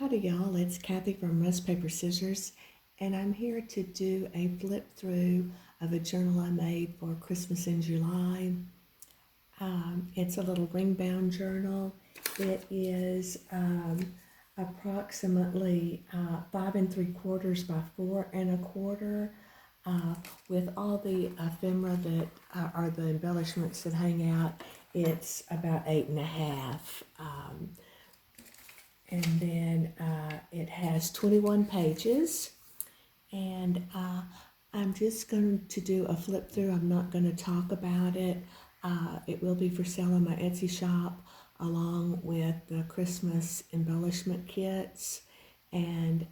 Howdy y'all, it's Kathy from RustPaperScissors, and I'm here to do a flip through of a journal I made for Christmas in July. It's a little ring bound journal. It is approximately 5 3/4 by 4 1/4 with all the ephemera that are the embellishments that hang out. It's about 8 1/2. And then it has 21 pages, and I'm just going to do a flip through. I'm not going to talk about it. It will be for sale on my Etsy shop along with the Christmas embellishment kits and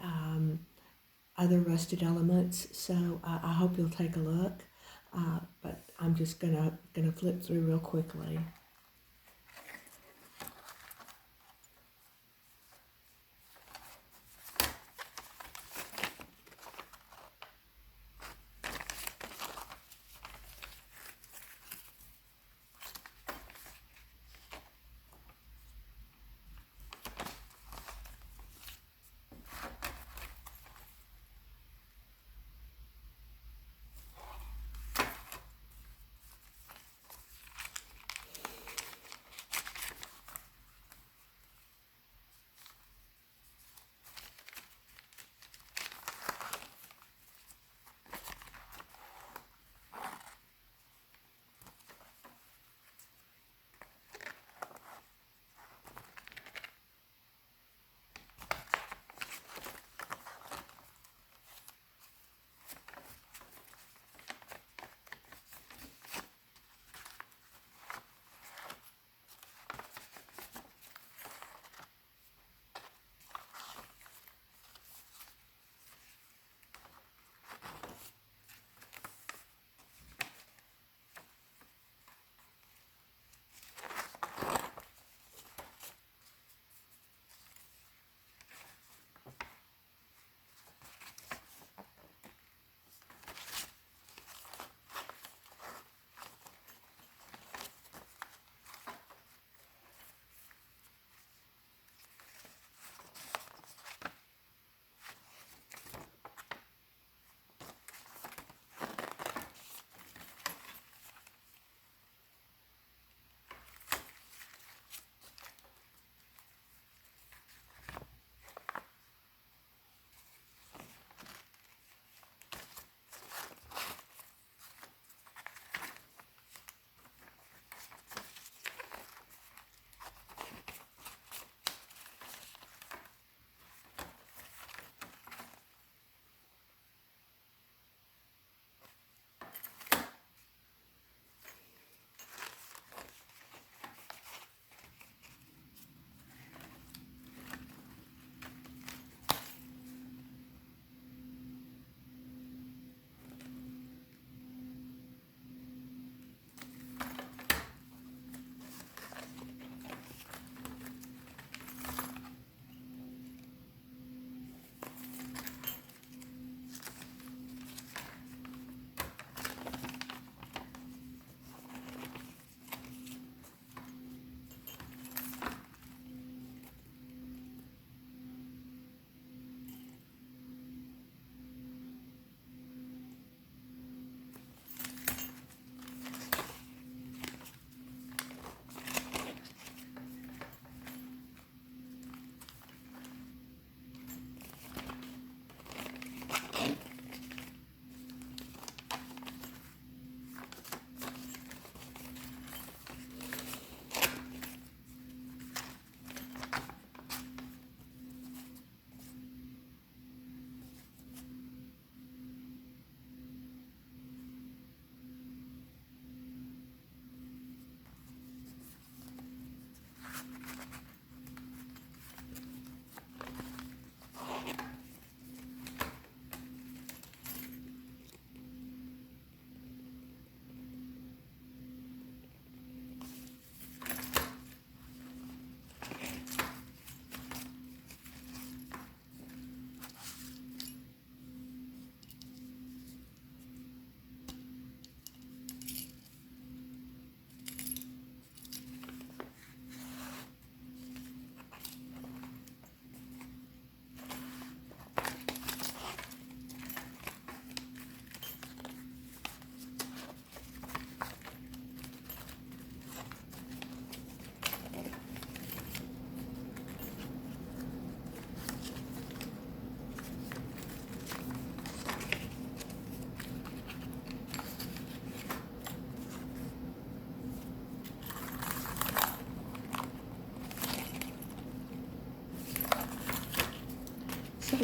other rusted elements, so I hope you'll take a look, but I'm just gonna flip through real quickly.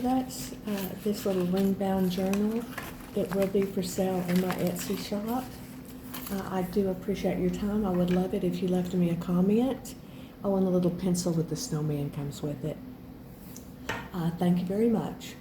that's this little ring-bound journal. It will be for sale in my Etsy shop. I do appreciate your time. I would love it if you left me a comment. Oh, and the little pencil with the snowman comes with it. Thank you very much.